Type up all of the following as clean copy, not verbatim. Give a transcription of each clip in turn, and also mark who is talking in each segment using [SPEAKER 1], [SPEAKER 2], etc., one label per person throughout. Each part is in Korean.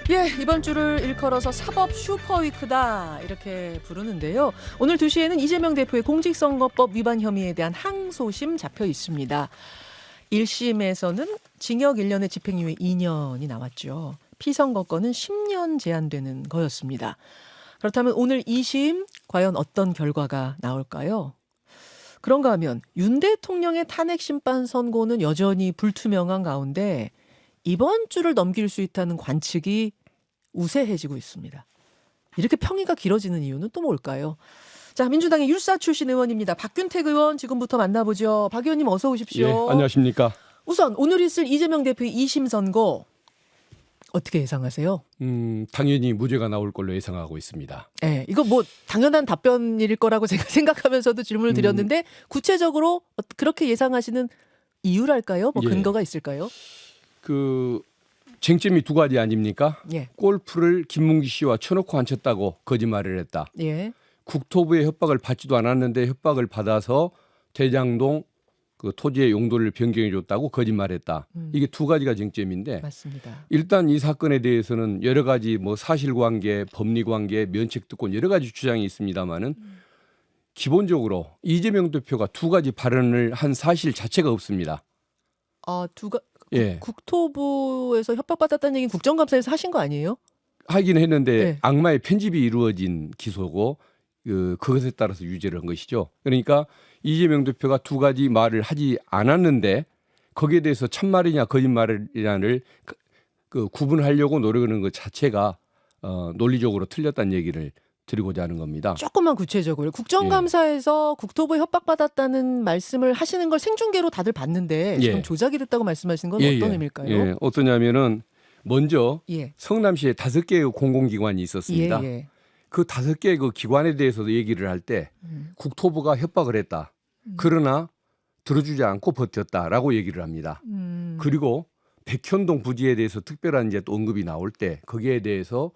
[SPEAKER 1] 예, 이번 주를 일컬어서 사법 슈퍼위크다 이렇게 부르는데요. 오늘 2시에는 이재명 대표의 공직선거법 위반 혐의에 대한 항소심 잡혀 있습니다. 1심에서는 징역 1년에 집행유예 2년이 나왔죠. 피선거권은 10년 제한되는 거였습니다. 그렇다면 오늘 2심 과연 어떤 결과가 나올까요? 그런가 하면 윤 대통령의 탄핵 심판 선고는 여전히 불투명한 가운데 이번 주를 넘길 수 있다는 관측이 우세해지고 있습니다. 이렇게 평이가 길어지는 이유는 또 뭘까요? 자, 민주당의 율사 출신 의원입니다. 박균택 의원 지금부터 만나보죠. 박 의원님 어서 오십시오.
[SPEAKER 2] 예, 안녕하십니까.
[SPEAKER 1] 우선 오늘 있을 이재명 대표의 2심 선고 어떻게 예상하세요?
[SPEAKER 2] 당연히 무죄가 나올 걸로 예상하고 있습니다.
[SPEAKER 1] 네, 이거 뭐 당연한 답변일 거라고 제가 생각하면서도 질문을 드렸는데 구체적으로 그렇게 예상하시는 이유랄까요? 뭐
[SPEAKER 2] 예.
[SPEAKER 1] 근거가 있을까요?
[SPEAKER 2] 그 쟁점이 두 가지 아닙니까?
[SPEAKER 1] 예.
[SPEAKER 2] 골프를 김문기 씨와 쳐놓고 안 쳤다고 거짓말을 했다.
[SPEAKER 1] 예.
[SPEAKER 2] 국토부의 협박을 받지도 않았는데 협박을 받아서 대장동 그 토지의 용도를 변경해 줬다고 거짓말했다. 이게 두 가지가 쟁점인데
[SPEAKER 1] 맞습니다.
[SPEAKER 2] 일단 이 사건에 대해서는 여러 가지 뭐 사실관계, 법리관계, 면책특권 여러 가지 주장이 있습니다만은 기본적으로 이재명 대표가 두 가지 발언을 한 사실 자체가 없습니다.
[SPEAKER 1] 예. 국토부에서 협박받았다는 얘기는 국정감사에서 하신 거 아니에요?
[SPEAKER 2] 하긴 했는데
[SPEAKER 1] 네.
[SPEAKER 2] 악마의 편집이 이루어진 기소고 그것에 따라서 유죄를 한 것이죠. 그러니까 이재명 대표가 두 가지 말을 하지 않았는데 거기에 대해서 참말이냐 거짓말이냐를 구분하려고 노력하는 것 자체가 논리적으로 틀렸다는 얘기를 드리고자 하는 겁니다.
[SPEAKER 1] 조금만 구체적으로 국정감사에서 국토부에 협박받았다는 말씀을 하시는 걸 생중계로 다들 봤는데 지금
[SPEAKER 2] 예.
[SPEAKER 1] 조작이 됐다고 말씀하시는 건 어떤 의미일까요?
[SPEAKER 2] 예, 어떠냐면은 먼저
[SPEAKER 1] 예.
[SPEAKER 2] 성남시에 5개의 공공기관이 있었습니다.
[SPEAKER 1] 예.
[SPEAKER 2] 그 5개의 그 기관에 대해서도 얘기를 할 때 국토부가 협박을 했다. 그러나 들어주지 않고 버텼다라고 얘기를 합니다. 그리고 백현동 부지에 대해서 특별한 이제 또 언급이 나올 때 거기에 대해서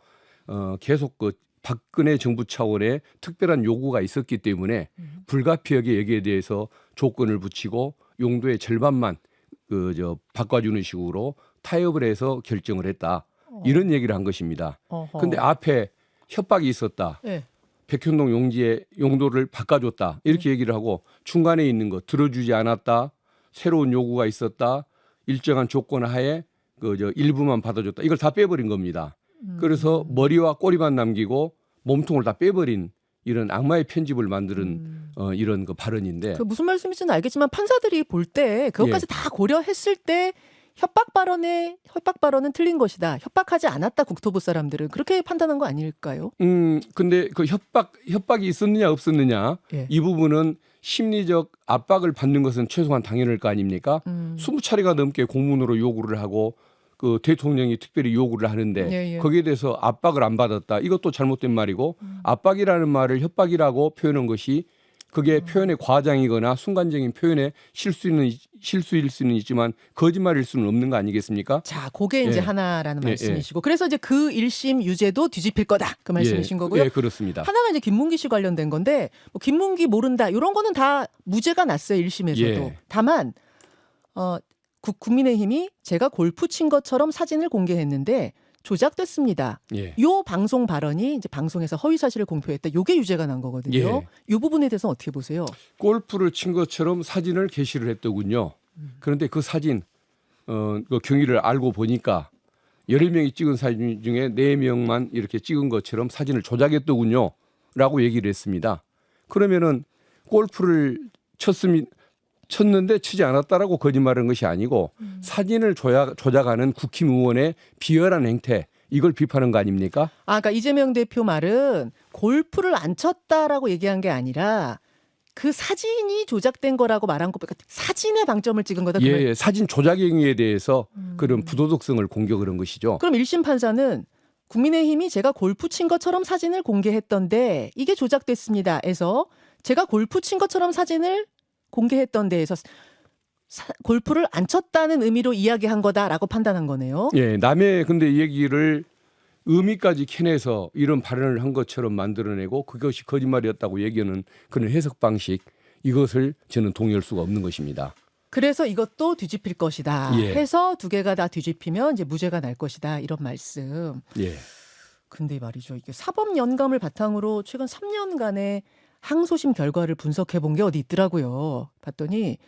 [SPEAKER 2] 계속 그 박근혜 정부 차원의 특별한 요구가 있었기 때문에 불가피하게 여기에 대해서 조건을 붙이고 용도의 절반만 바꿔주는 식으로 타협을 해서 결정을 했다. 이런 얘기를 한 것입니다. 그런데 앞에 협박이 있었다.
[SPEAKER 1] 예.
[SPEAKER 2] 백현동 용지의 용도를 바꿔줬다. 이렇게 얘기를 하고 중간에 있는 거 들어주지 않았다. 새로운 요구가 있었다. 일정한 조건 하에 일부만 받아줬다. 이걸 다 빼버린 겁니다. 그래서 머리와 꼬리만 남기고 몸통을 다 빼버린 이런 악마의 편집을 만드는 이런 그 발언인데.
[SPEAKER 1] 그 무슨 말씀인지는 알겠지만 판사들이 볼 때 그것까지 다 고려했을 때 협박 발언은 틀린 것이다. 협박하지 않았다 국토부 사람들은 그렇게 판단한 거 아닐까요?
[SPEAKER 2] 근데 그 협박이 있었느냐 없었느냐
[SPEAKER 1] 예.
[SPEAKER 2] 이 부분은 심리적 압박을 받는 것은 최소한 당연할 거 아닙니까? 20차례가 넘게 공문으로 요구를 하고 그 대통령이 특별히 요구를 하는데
[SPEAKER 1] 예.
[SPEAKER 2] 거기에 대해서 압박을 안 받았다. 이것도 잘못된 말이고 압박이라는 말을 협박이라고 표현한 것이 그게 표현의 과장이거나 순간적인 표현의 실수일 수는 있지만 거짓말일 수는 없는 거 아니겠습니까?
[SPEAKER 1] 자, 그게 이제
[SPEAKER 2] 예.
[SPEAKER 1] 하나라는
[SPEAKER 2] 예,
[SPEAKER 1] 말씀이시고 그래서 이제 그 1심 유죄도 뒤집힐 거다 그 말씀이신 거고요.
[SPEAKER 2] 예, 그렇습니다.
[SPEAKER 1] 하나가 이제 김문기 씨 관련된 건데 뭐 김문기 모른다 이런 거는 다 무죄가 났어요 1심에서도.
[SPEAKER 2] 예.
[SPEAKER 1] 다만 국민의힘이 제가 골프 친 것처럼 사진을 공개했는데 조작됐습니다.
[SPEAKER 2] 예.
[SPEAKER 1] 요 방송 발언이 이제 방송에서 허위 사실을 공표했다. 요게 유죄가 난 거거든요.
[SPEAKER 2] 예.
[SPEAKER 1] 이 부분에 대해서 어떻게 보세요?
[SPEAKER 2] 골프를 친 것처럼 사진을 게시를 했더군요. 그런데 그 사진 그 경위를 알고 보니까 10명이 찍은 사진 중에 4명만 이렇게 찍은 것처럼 사진을 조작했더군요. 라고 얘기를 했습니다. 그러면은 골프를 쳤는데 치지 않았다라고 거짓말한 것이 아니고 사진을 조작하는 국힘의원의 비열한 행태 이걸 비판한 거 아닙니까?
[SPEAKER 1] 그러니까 이재명 대표 말은 골프를 안 쳤다라고 얘기한 게 아니라 그 사진이 조작된 거라고 말한 것보다 사진에 방점을 찍은 거다.
[SPEAKER 2] 예, 사진 조작 행위에 대해서 그런 부도덕성을 공격을 한 것이죠.
[SPEAKER 1] 그럼 1심 판사는 국민의힘이 제가 골프 친 것처럼 사진을 공개했던데 이게 조작됐습니다. 해서 제가 골프 친 것처럼 사진을 공개했던 데에서 골프를 안 쳤다는 의미로 이야기한 거다라고 판단한 거네요.
[SPEAKER 2] 예, 남의 근데 얘기를 의미까지 캐내서 이런 발언을 한 것처럼 만들어내고 그것이 거짓말이었다고 얘기하는 그런 해석 방식 이것을 저는 동의할 수가 없는 것입니다.
[SPEAKER 1] 그래서 이것도 뒤집힐 것이다
[SPEAKER 2] 예.
[SPEAKER 1] 해서 두 개가 다 뒤집히면 이제 무죄가 날 것이다 이런 말씀.
[SPEAKER 2] 예.
[SPEAKER 1] 근데 말이죠. 이게 사법 연감을 바탕으로 최근 3년간의 항소심 결과를 분석해 본 게 어디 있더라고요. 봤더니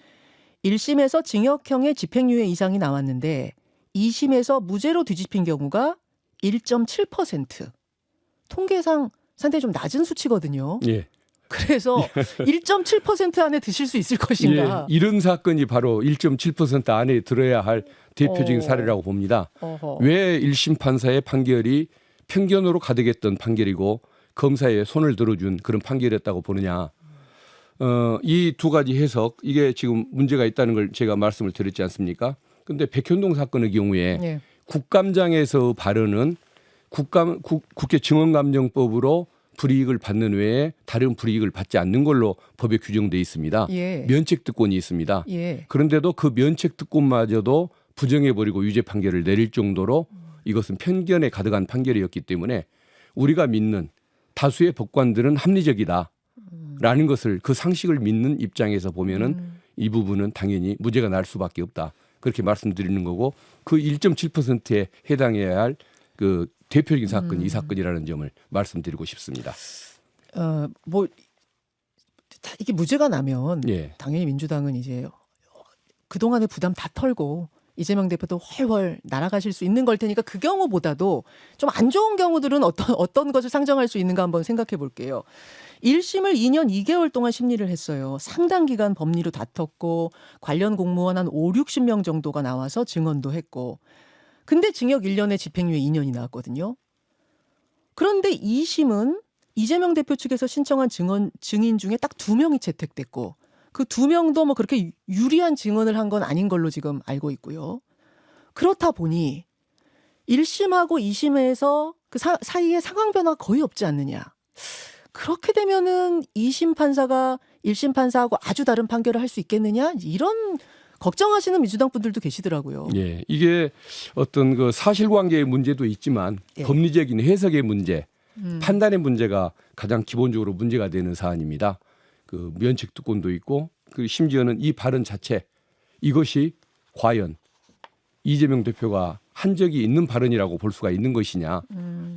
[SPEAKER 1] 1심에서 징역형의 집행유예 이상이 나왔는데 2심에서 무죄로 뒤집힌 경우가 1.7%. 통계상 상당히 좀 낮은 수치거든요.
[SPEAKER 2] 예.
[SPEAKER 1] 그래서 1.7% 안에 드실 수 있을 것인가.
[SPEAKER 2] 예. 이런 사건이 바로 1.7% 안에 들어야 할 대표적인
[SPEAKER 1] 어.
[SPEAKER 2] 사례라고 봅니다.
[SPEAKER 1] 어허.
[SPEAKER 2] 왜 1심 판사의 판결이 편견으로 가득했던 판결이고 검사의 손을 들어준 그런 판결이었다고 보느냐. 이 두 가지 해석, 이게 지금 문제가 있다는 걸 제가 말씀을 드렸지 않습니까? 근데 백현동 사건의 경우에
[SPEAKER 1] 예.
[SPEAKER 2] 국감장에서 발언은 국회 증언감정법으로 불이익을 받는 외에 다른 불이익을 받지 않는 걸로 법에 규정돼 있습니다.
[SPEAKER 1] 예.
[SPEAKER 2] 면책특권이 있습니다.
[SPEAKER 1] 예.
[SPEAKER 2] 그런데도 그 면책특권마저도 부정해버리고 유죄 판결을 내릴 정도로 이것은 편견에 가득한 판결이었기 때문에 우리가 믿는 다수의 법관들은 합리적이다. 라는 것을 그 상식을 믿는 입장에서 보면은 이 부분은 당연히 무죄가 날 수밖에 없다. 그렇게 말씀드리는 거고 그 1.7%에 해당해야 할 그 대표적인 사건이 이 사건이라는 점을 말씀드리고 싶습니다.
[SPEAKER 1] 뭐 이게 무죄가 나면
[SPEAKER 2] 예.
[SPEAKER 1] 당연히 민주당은 이제 그동안의 부담 다 털고 이재명 대표도 훨훨 날아가실 수 있는 걸 테니까 그 경우보다도 좀 안 좋은 경우들은 어떤 것을 상정할 수 있는가 한번 생각해 볼게요. 1심을 2년 2개월 동안 심리를 했어요. 상당 기간 법리로 다퉜고 관련 공무원 한 5, 60명 정도가 나와서 증언도 했고. 근데 징역 1년에 집행유예 2년이 나왔거든요. 그런데 2심은 이재명 대표 측에서 신청한 증인 중에 딱 2명이 채택됐고 그 2명도 뭐 그렇게 유리한 증언을 한 건 아닌 걸로 지금 알고 있고요. 그렇다 보니 1심하고 2심에서 그 사이에 상황 변화가 거의 없지 않느냐. 그렇게 되면은 2심 판사가 1심 판사하고 아주 다른 판결을 할 수 있겠느냐? 이런 걱정하시는 민주당 분들도 계시더라고요.
[SPEAKER 2] 예. 이게 어떤 그 사실관계의 문제도 있지만
[SPEAKER 1] 예.
[SPEAKER 2] 법리적인 해석의 문제, 판단의 문제가 가장 기본적으로 문제가 되는 사안입니다. 그 면책특권도 있고 그 심지어는 이 발언 자체 이것이 과연 이재명 대표가 한 적이 있는 발언이라고 볼 수가 있는 것이냐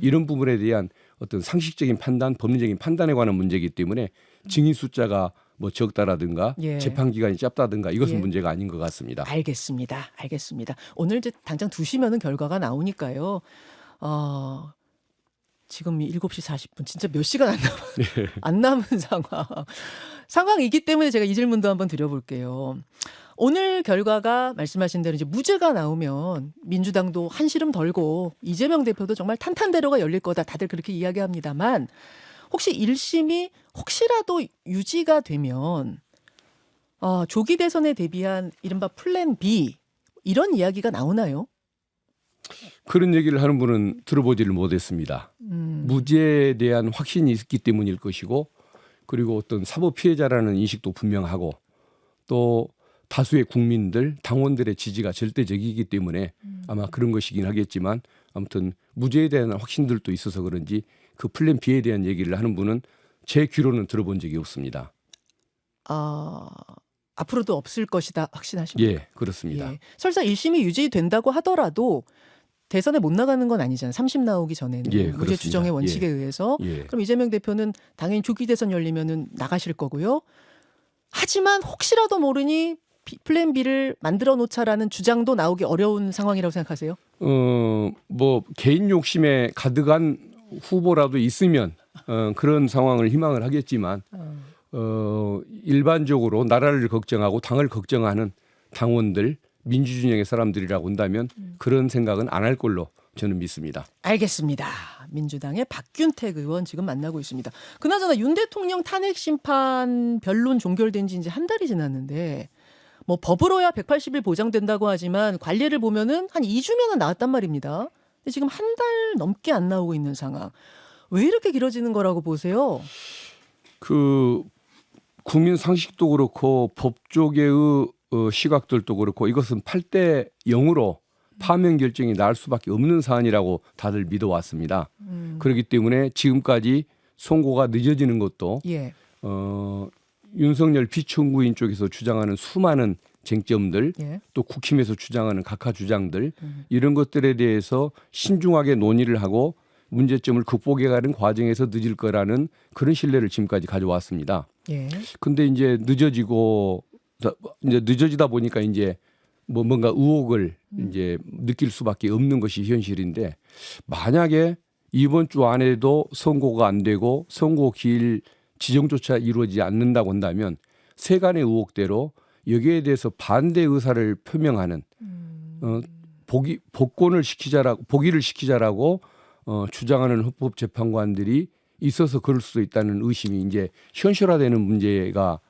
[SPEAKER 2] 이런 부분에 대한 어떤 상식적인 판단, 법리적인 판단에 관한 문제이기 때문에 증인 숫자가 뭐 적다라든가
[SPEAKER 1] 예.
[SPEAKER 2] 재판 기간이 짧다든가 이것은
[SPEAKER 1] 예.
[SPEAKER 2] 문제가 아닌 것 같습니다.
[SPEAKER 1] 알겠습니다. 오늘 이제 당장 2시면은 결과가 나오니까요. 지금 7시 40분 진짜 몇 시간 안 남은 상황이기 때문에 제가 이 질문도 한번 드려볼게요. 오늘 결과가 말씀하신 대로 이제 무죄가 나오면 민주당도 한시름 덜고 이재명 대표도 정말 탄탄대로가 열릴 거다. 다들 그렇게 이야기합니다만 혹시 1심이 혹시라도 유지가 되면 조기 대선에 대비한 이른바 플랜 B 이런 이야기가 나오나요?
[SPEAKER 2] 그런 얘기를 하는 분은 들어보지를 못했습니다. 무죄에 대한 확신이 있기 때문일 것이고 그리고 어떤 사법 피해자라는 인식도 분명하고 또 다수의 국민들, 당원들의 지지가 절대적이기 때문에 아마 그런 것이긴 하겠지만 아무튼 무죄에 대한 확신들도 있어서 그런지 그 플랜 B에 대한 얘기를 하는 분은 제 귀로는 들어본 적이 없습니다.
[SPEAKER 1] 앞으로도 없을 것이다 확신하십니까?
[SPEAKER 2] 예, 그렇습니다.
[SPEAKER 1] 예. 설사 1심이 유지된다고 하더라도 대선에 못 나가는 건 아니잖아요. 3심 나오기 전에는
[SPEAKER 2] 예,
[SPEAKER 1] 무죄
[SPEAKER 2] 그렇습니다.
[SPEAKER 1] 추정의 원칙에 의해서.
[SPEAKER 2] 예.
[SPEAKER 1] 그럼 이재명 대표는 당연히 조기 대선 열리면은 나가실 거고요. 하지만 혹시라도 모르니 플랜 B를 만들어 놓자라는 주장도 나오기 어려운 상황이라고 생각하세요?
[SPEAKER 2] 뭐 개인 욕심에 가득한 후보라도 있으면 그런 상황을 희망을 하겠지만 일반적으로 나라를 걱정하고 당을 걱정하는 당원들 민주진영의 사람들이라고 한다면 그런 생각은 안 할 걸로 저는 믿습니다.
[SPEAKER 1] 알겠습니다. 민주당의 박균택 의원 지금 만나고 있습니다. 그나저나 윤 대통령 탄핵 심판 변론 종결된 지 이제 한 달이 지났는데 뭐 법으로야 180일 보장된다고 하지만 관례를 보면은 한 2주면은 나왔단 말입니다. 근데 지금 한 달 넘게 안 나오고 있는 상황. 왜 이렇게 길어지는 거라고 보세요?
[SPEAKER 2] 그 국민 상식도 그렇고 법조계의 시각들도 그렇고 이것은 8대 0으로 파면 결정이 날 수밖에 없는 사안이라고 다들 믿어왔습니다. 그렇기 때문에 지금까지 선고가 늦어지는 것도
[SPEAKER 1] 예.
[SPEAKER 2] 윤석열 비청구인 쪽에서 주장하는 수많은 쟁점들
[SPEAKER 1] 예.
[SPEAKER 2] 또 국힘에서 주장하는 각하 주장들 이런 것들에 대해서 신중하게 논의를 하고 문제점을 극복해가는 과정에서 늦을 거라는 그런 신뢰를 지금까지 가져왔습니다.
[SPEAKER 1] 예.
[SPEAKER 2] 근데 이제 늦어지다 보니까 이제 뭔가 의혹을 이제 느낄 수밖에 없는 것이 현실인데 만약에 이번 주 안에도 선고가 안 되고 선고 기일 지정조차 이루어지지 않는다고 한다면 세간의 의혹대로 여기에 대해서 반대 의사를 표명하는 복권을 시키자라고 복위를 시키자라고 주장하는 헌법재판관들이 있어서 그럴 수도 있다는 의심이 이제 현실화되는 문제가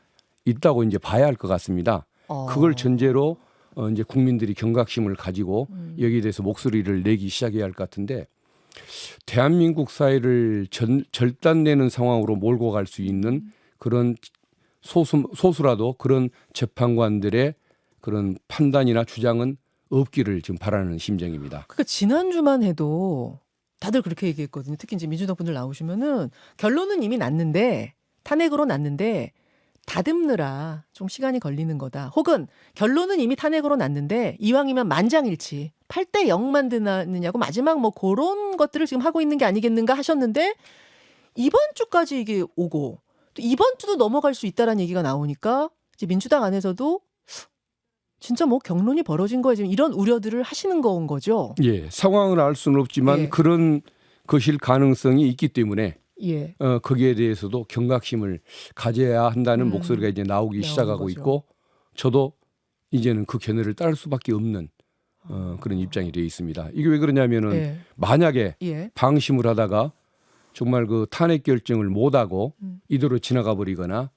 [SPEAKER 2] 있다고 이제 봐야 할 것 같습니다. 그걸 전제로 이제 국민들이 경각심을 가지고 여기에 대해서 목소리를 내기 시작해야 할 것 같은데 대한민국 사회를 절단내는 상황으로 몰고 갈 수 있는 그런 소수라도 그런 재판관들의 그런 판단이나 주장은 없기를 지금 바라는 심정입니다.
[SPEAKER 1] 그러니까 지난주만 해도 다들 그렇게 얘기했거든요. 특히 이제 민주당 분들 나오시면은 결론은 이미 났는데 탄핵으로 났는데 다듬느라 좀 시간이 걸리는 거다. 혹은 결론은 이미 탄핵으로 났는데 이왕이면 만장일치 8대 0 만드느냐고 마지막 뭐 그런 것들을 지금 하고 있는 게 아니겠는가 하셨는데 이번 주까지 이게 오고 또 이번 주도 넘어갈 수 있다라는 얘기가 나오니까 이제 민주당 안에서도 진짜 뭐 경론이 벌어진 거에 지금 이런 우려들을 하시는 건 거죠.
[SPEAKER 2] 예, 상황을 알 수는 없지만
[SPEAKER 1] 예.
[SPEAKER 2] 그런 것일 가능성이 있기 때문에
[SPEAKER 1] 예.
[SPEAKER 2] 거기에 대해서도 경각심을 가져야 한다는 목소리가 이제 나오기 시작하고
[SPEAKER 1] 거죠.
[SPEAKER 2] 있고 저도 이제는 그 견해를 따를 수밖에 없는 그런 입장이 되어 있습니다. 이게 왜 그러냐면은
[SPEAKER 1] 예.
[SPEAKER 2] 만약에
[SPEAKER 1] 예.
[SPEAKER 2] 방심을 하다가 정말 그 탄핵 결정을 못하고 이대로 지나가 버리거나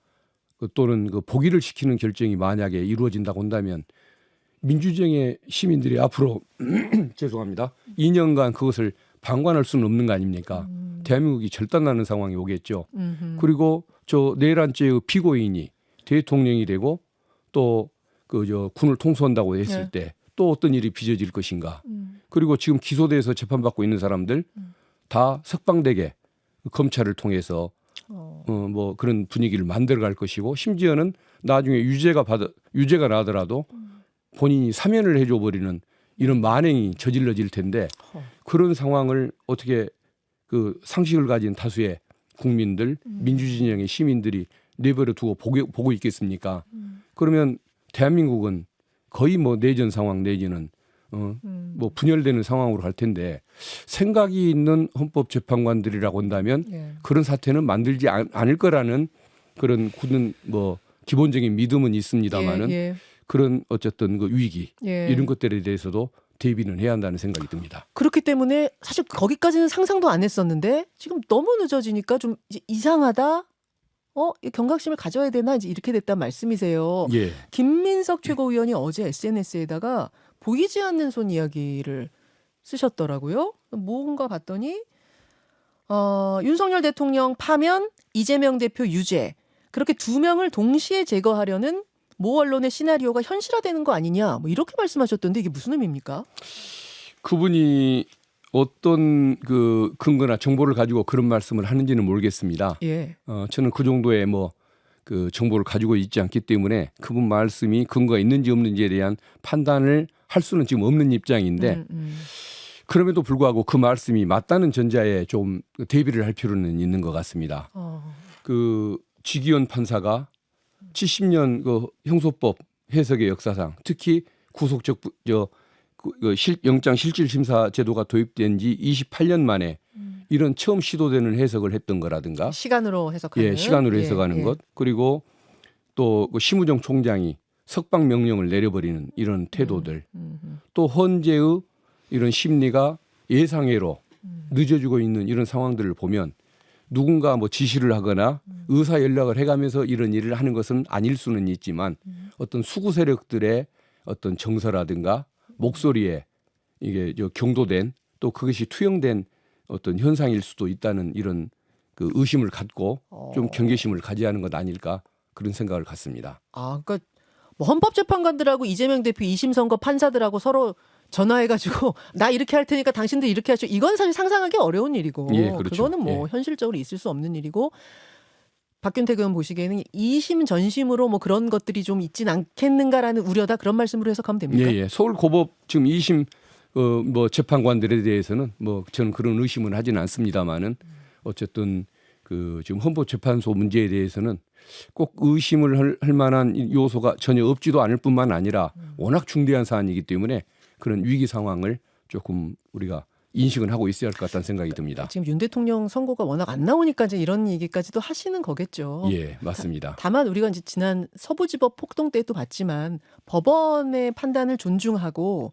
[SPEAKER 2] 또는 그 복위를 시키는 결정이 만약에 이루어진다고 한다면 민주정의 시민들이 앞으로 죄송합니다. 2년간 그것을 방관할 수는 없는 거 아닙니까? 대한민국이 절단나는 상황이 오겠죠. 그리고 저 내란죄의 피고인이 대통령이 되고 또 그 저 군을 통수한다고 했을
[SPEAKER 1] 네.
[SPEAKER 2] 때 또 어떤 일이 빚어질 것인가? 그리고 지금 기소돼서 재판받고 있는 사람들 다 석방되게 검찰을 통해서 뭐 그런 분위기를 만들어갈 것이고 심지어는 나중에 유죄가 나더라도 본인이 사면을 해줘 버리는 이런 만행이 저질러질 텐데 그런 상황을 어떻게 그 상식을 가진 다수의 국민들, 민주진영의 시민들이 내버려 두고 보고 있겠습니까? 그러면 대한민국은 거의 뭐 내전 상황 내지는 뭐 분열되는 상황으로 갈 텐데 생각이 있는 헌법재판관들이라고 한다면
[SPEAKER 1] 예.
[SPEAKER 2] 그런 사태는 만들지 않을 거라는 그런 굳은 뭐 기본적인 믿음은 있습니다만은
[SPEAKER 1] 예.
[SPEAKER 2] 그런 어쨌든 그 위기
[SPEAKER 1] 예.
[SPEAKER 2] 이런 것들에 대해서도 대비는 해야 한다는 생각이 듭니다.
[SPEAKER 1] 그렇기 때문에 사실 거기까지는 상상도 안 했었는데 지금 너무 늦어지니까 좀 이제 이상하다. 이 경각심을 가져야 되나 이제 이렇게 됐단 말씀이세요.
[SPEAKER 2] 예.
[SPEAKER 1] 김민석 최고위원이 어제 SNS에다가 보이지 않는 손 이야기를 쓰셨더라고요. 뭔가 봤더니 윤석열 대통령 파면, 이재명 대표 유죄 그렇게 두 명을 동시에 제거하려는 모 언론의 시나리오가 현실화되는 거 아니냐 뭐 이렇게 말씀하셨던데 이게 무슨 의미입니까?
[SPEAKER 2] 그분이 어떤 그 근거나 정보를 가지고 그런 말씀을 하는지는 모르겠습니다.
[SPEAKER 1] 예.
[SPEAKER 2] 저는 그 정도의 뭐 그 정보를 가지고 있지 않기 때문에 그분 말씀이 근거가 있는지 없는지에 대한 판단을 할 수는 지금 없는 입장인데 그럼에도 불구하고 그 말씀이 맞다는 전제하에 좀 대비를 할 필요는 있는 것 같습니다. 그 지기현 판사가 70년 그 형소법 해석의 역사상 특히 구속적 영장 실질 심사 제도가 도입된 지 28년 만에 이런 처음 시도되는 해석을 했던 거라든가
[SPEAKER 1] 시간으로 해석하는.
[SPEAKER 2] 예, 시간으로 해석하는 것 그리고 또 심우정 총장이 석방 명령을 내려버리는 이런 태도들 또 헌재의 이런 심리가 예상외로 늦어지고 있는 이런 상황들을 보면 누군가 뭐 지시를 하거나 의사 연락을 해가면서 이런 일을 하는 것은 아닐 수는 있지만 어떤 수구 세력들의 어떤 정서라든가 목소리에 이게 경도된 또 그것이 투영된 어떤 현상일 수도 있다는 이런 그 의심을 갖고 좀 경계심을 가져야 하는 것 아닐까 그런 생각을 갖습니다.
[SPEAKER 1] 그러니까 뭐 헌법재판관들하고 이재명 대표 2심 선거 판사들하고 서로 전화해가지고 나 이렇게 할 테니까 당신들 이렇게 하죠. 이건 사실 상상하기 어려운 일이고
[SPEAKER 2] 예, 그렇죠.
[SPEAKER 1] 그거는 뭐
[SPEAKER 2] 예.
[SPEAKER 1] 현실적으로 있을 수 없는 일이고 박균택 의원 보시기에는 2심 전심으로 뭐 그런 것들이 좀 있진 않겠는가라는 우려다 그런 말씀으로 해석하면 됩니까?
[SPEAKER 2] 예. 서울고법 지금 2심 뭐 재판관들에 대해서는 뭐 저는 그런 의심은 하지는 않습니다만은 어쨌든 그 지금 헌법재판소 문제에 대해서는 꼭 의심을 할 만한 요소가 전혀 없지도 않을 뿐만 아니라 워낙 중대한 사안이기 때문에 그런 위기 상황을 조금 우리가 인식은 하고 있어야 할 것 같다는 생각이 듭니다.
[SPEAKER 1] 지금 윤 대통령 선고가 워낙 안 나오니까 이제 이런 얘기까지도 하시는 거겠죠.
[SPEAKER 2] 예, 맞습니다.
[SPEAKER 1] 다만 우리가 이제 지난 서부지법 폭동 때도 봤지만 법원의 판단을 존중하고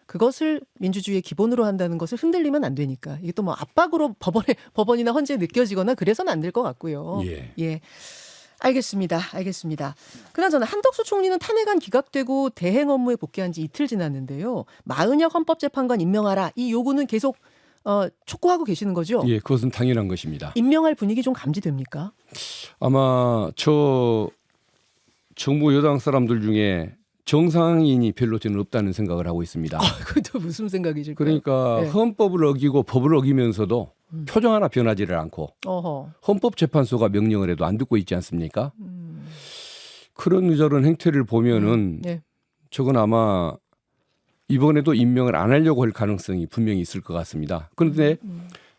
[SPEAKER 1] 그것을 민주주의의 기본으로 한다는 것을 흔들리면 안 되니까 이게 또 뭐 압박으로 법원이나 헌재에 느껴지거나 그래서는 안 될 것 같고요.
[SPEAKER 2] 예.
[SPEAKER 1] 알겠습니다. 그나저나 한덕수 총리는 탄핵안 기각되고 대행 업무에 복귀한 지 이틀 지났는데요. 마은혁 헌법재판관 임명하라 이 요구는 계속 촉구하고 계시는 거죠?
[SPEAKER 2] 예, 그것은 당연한 것입니다.
[SPEAKER 1] 임명할 분위기 좀 감지됩니까?
[SPEAKER 2] 아마 저 정부 여당 사람들 중에 정상인이 별로 저는 없다는 생각을 하고 있습니다.
[SPEAKER 1] 그것도 무슨 생각이실까요?
[SPEAKER 2] 그러니까
[SPEAKER 1] 네.
[SPEAKER 2] 헌법을 어기고 법을 어기면서도 표정 하나 변하지를 않고 헌법재판소가 명령을 해도 안 듣고 있지 않습니까? 그런 저런 행태를 보면은
[SPEAKER 1] 네.
[SPEAKER 2] 저건 아마 이번에도 임명을 안 하려고 할 가능성이 분명히 있을 것 같습니다. 그런데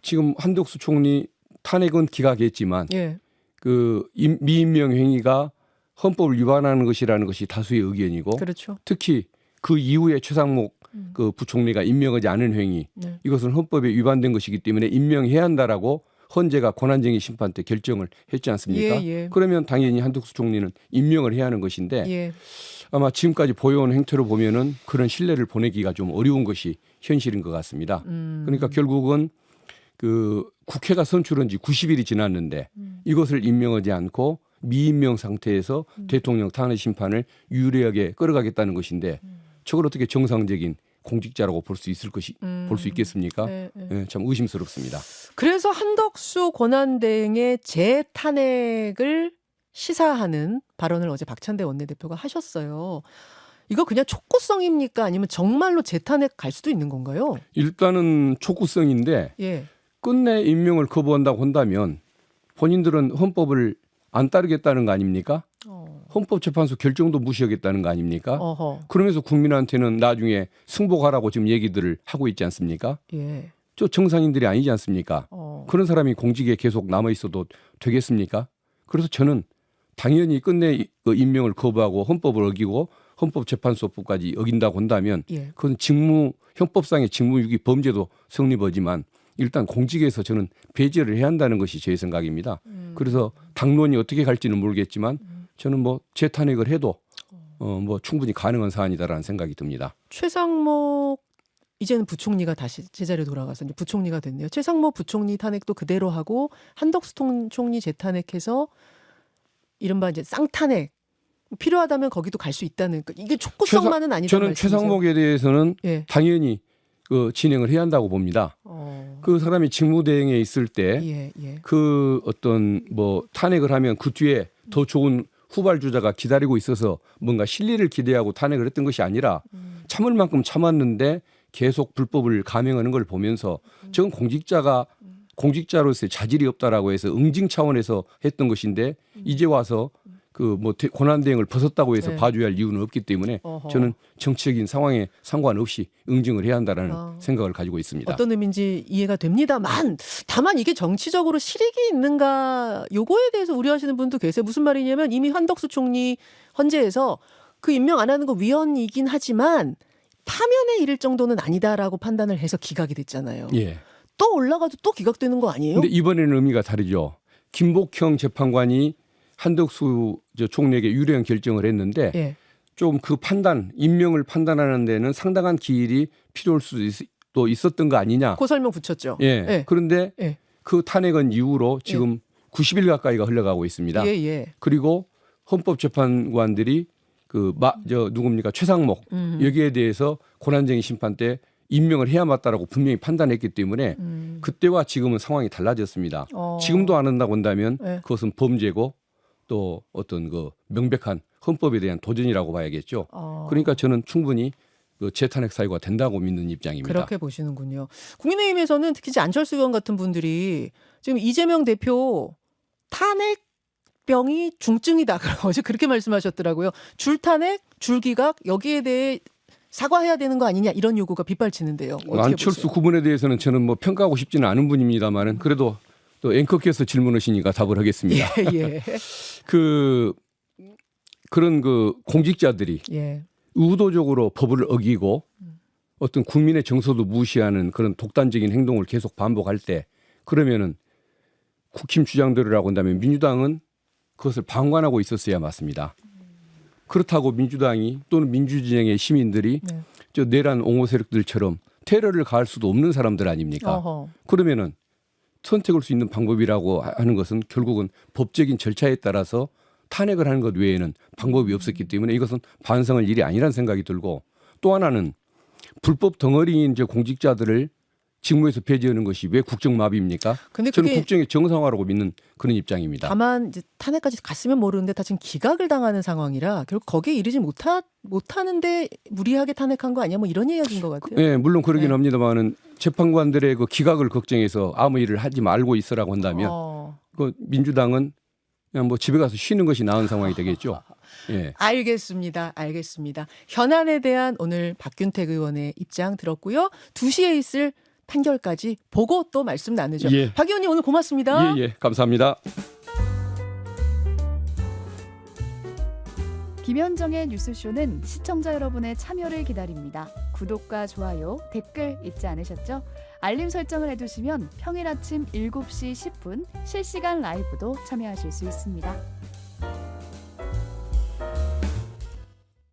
[SPEAKER 2] 지금 한덕수 총리 탄핵은 기각했지만
[SPEAKER 1] 예.
[SPEAKER 2] 그 미임명 행위가 헌법을 위반하는 것이라는 것이 다수의 의견이고
[SPEAKER 1] 그렇죠.
[SPEAKER 2] 특히 그 이후에 최상목 그 부총리가 임명하지 않은 행위
[SPEAKER 1] 네.
[SPEAKER 2] 이것은 헌법에 위반된 것이기 때문에 임명해야 한다라고 헌재가 권한쟁의 심판 때 결정을 했지 않습니까?
[SPEAKER 1] 예.
[SPEAKER 2] 그러면 당연히 한덕수 총리는 임명을 해야 하는 것인데
[SPEAKER 1] 예.
[SPEAKER 2] 아마 지금까지 보여온 행태로 보면은 그런 신뢰를 보내기가 좀 어려운 것이 현실인 것 같습니다. 그러니까 결국은 그 국회가 선출한 지 90일이 지났는데 이것을 임명하지 않고 미임명 상태에서 대통령 탄핵 심판을 유리하게 끌어가겠다는 것인데 저걸 어떻게 정상적인 공직자라고 볼 수 있겠습니까?
[SPEAKER 1] 네.
[SPEAKER 2] 예, 참 의심스럽습니다.
[SPEAKER 1] 그래서 한덕수 권한대행의 재탄핵을 시사하는 발언을 어제 박찬대 원내대표가 하셨어요. 이거 그냥 촉구성입니까? 아니면 정말로 재탄핵 갈 수도 있는 건가요?
[SPEAKER 2] 일단은 촉구성인데
[SPEAKER 1] 예.
[SPEAKER 2] 끝내 임명을 거부한다고 한다면 본인들은 헌법을 안 따르겠다는 거 아닙니까? 헌법재판소 결정도 무시하겠다는 거 아닙니까? 그러면서 국민한테는 나중에 승복하라고 지금 얘기들을 하고 있지 않습니까?
[SPEAKER 1] 예.
[SPEAKER 2] 저 정상인들이 아니지 않습니까? 그런 사람이 공직에 계속 남아 있어도 되겠습니까? 그래서 저는 당연히 끝내 임명을 거부하고 헌법을 어기고 헌법재판소법까지 어긴다고 한다면
[SPEAKER 1] 예.
[SPEAKER 2] 그건 형법상의 직무유기 범죄도 성립하지만 일단 공직에서 저는 배제를 해야 한다는 것이 제 생각입니다. 그래서 당론이 어떻게 갈지는 모르겠지만 저는 뭐 재탄핵을 해도 뭐 충분히 가능한 사안이다라는 생각이 듭니다.
[SPEAKER 1] 최상목 이제는 부총리가 다시 제자리에 돌아가서 이제 부총리가 됐네요. 최상목 부총리 탄핵도 그대로 하고 한덕수 총리 재탄핵해서 이른바 이제 쌍탄핵 필요하다면 거기도 갈 수 있다는 이게 촉구성만은 아니다.
[SPEAKER 2] 저는 최상목에 대해서는
[SPEAKER 1] 예.
[SPEAKER 2] 당연히 진행을 해야 한다고 봅니다. 그 사람이 직무대행에 있을 때 그 어떤 뭐 탄핵을 하면 그 뒤에 더 좋은 후발주자가 기다리고 있어서 뭔가 실리를 기대하고 탄핵을 했던 것이 아니라 참을 만큼 참았는데 계속 불법을 감행하는 걸 보면서 저건 공직자로서의 자질이 없다라고 해서 응징 차원에서 했던 것인데 이제 와서 그 뭐 권한대행을 벗었다고 해서 봐줘야 할 이유는 없기 때문에 저는 정치적인 상황에 상관없이 응징을 해야 한다는 생각을 가지고 있습니다.
[SPEAKER 1] 어떤 의미인지 이해가 됩니다만 다만 이게 정치적으로 실익이 있는가 요거에 대해서 우려하시는 분도 계세요. 무슨 말이냐면 이미 한덕수 총리 헌재에서 그 임명 안 하는 거 위헌이긴 하지만 파면에 이를 정도는 아니다라고 판단을 해서 기각이 됐잖아요.
[SPEAKER 2] 예.
[SPEAKER 1] 또 올라가도 또 기각되는 거 아니에요?
[SPEAKER 2] 근데 이번에는 의미가 다르죠. 김복형 재판관이 한덕수 총리에게 유리한 결정을 했는데
[SPEAKER 1] 예.
[SPEAKER 2] 좀 그 임명을 판단하는 데는 상당한 기일이 필요할 수도 있었던 거 아니냐.
[SPEAKER 1] 그 설명 붙였죠.
[SPEAKER 2] 예.
[SPEAKER 1] 예.
[SPEAKER 2] 그런데
[SPEAKER 1] 예.
[SPEAKER 2] 그 탄핵은 이후로 지금 90일 가까이가 흘러가고 있습니다.
[SPEAKER 1] 예.
[SPEAKER 2] 그리고 헌법재판관들이 누굽니까 최상목 여기에 대해서 권한쟁의 심판 때 임명을 해야 맞다라고 분명히 판단했기 때문에 그때와 지금은 상황이 달라졌습니다. 지금도 안 한다고 한다면
[SPEAKER 1] 네.
[SPEAKER 2] 그것은 범죄고 또 어떤 그 명백한 헌법에 대한 도전이라고 봐야겠죠. 그러니까 저는 충분히 그 재탄핵 사유가 된다고 믿는 입장입니다.
[SPEAKER 1] 그렇게 보시는군요. 국민의힘에서는 특히 이제 안철수 의원 같은 분들이 지금 이재명 대표 탄핵 당뇨병이 중증이다. 어제 그렇게 말씀하셨더라고요. 줄탄핵, 줄기각 여기에 대해 사과해야 되는 거 아니냐 이런 요구가 빗발치는데요. 어떻게
[SPEAKER 2] 안철수
[SPEAKER 1] 보세요?
[SPEAKER 2] 구분에 대해서는 저는 뭐 평가하고 싶지는 않은 분입니다만은 그래도 또 앵커께서 질문하시니까 답을 하겠습니다.
[SPEAKER 1] 예.
[SPEAKER 2] 그런 공직자들이
[SPEAKER 1] 예.
[SPEAKER 2] 의도적으로 법을 어기고 어떤 국민의 정서도 무시하는 그런 독단적인 행동을 계속 반복할 때 그러면은 국힘 주장들이라고 한다면 민주당은 그것을 방관하고 있었어야 맞습니다. 그렇다고 민주당이 또는 민주진영의 시민들이
[SPEAKER 1] 네.
[SPEAKER 2] 저 내란 옹호 세력들처럼 테러를 가할 수도 없는 사람들 아닙니까?
[SPEAKER 1] 어허.
[SPEAKER 2] 그러면은 선택할 수 있는 방법이라고 하는 것은 결국은 법적인 절차에 따라서 탄핵을 하는 것 외에는 방법이 없었기 때문에 이것은 반성할 일이 아니라는 생각이 들고 또 하나는 불법 덩어리인 이제 공직자들을 직무에서 배제하는 것이 왜 국정마비입니까?
[SPEAKER 1] 근데
[SPEAKER 2] 저는
[SPEAKER 1] 그게
[SPEAKER 2] 국정의 정상화라고 믿는 그런 입장입니다.
[SPEAKER 1] 다만 이제 탄핵까지 갔으면 모르는데 다 지금 기각을 당하는 상황이라 결국 거기에 이르지 못하는데 무리하게 탄핵한 거 아니야? 뭐 이런 이야기인 것 같아요.
[SPEAKER 2] 네, 물론 그러긴
[SPEAKER 1] 네.
[SPEAKER 2] 합니다만은 재판관들의 그 기각을 걱정해서 아무 일을 하지 말고 있으라고 한다면 그 민주당은 그냥 뭐 집에 가서 쉬는 것이 나은 상황이 되겠죠. 예.
[SPEAKER 1] 알겠습니다. 현안에 대한 오늘 박균택 의원의 입장 들었고요. 2시에 있을 판결까지 보고 또 말씀 나누죠.
[SPEAKER 2] 예.
[SPEAKER 1] 박 의원님 오늘 고맙습니다.
[SPEAKER 2] 예, 감사합니다.
[SPEAKER 3] 김현정의 뉴스쇼는 시청자 여러분의 참여를 기다립니다. 구독과 좋아요, 댓글 잊지 않으셨죠? 알림 설정을 해두시면 평일 아침 7시 10분 실시간 라이브도 참여하실 수 있습니다.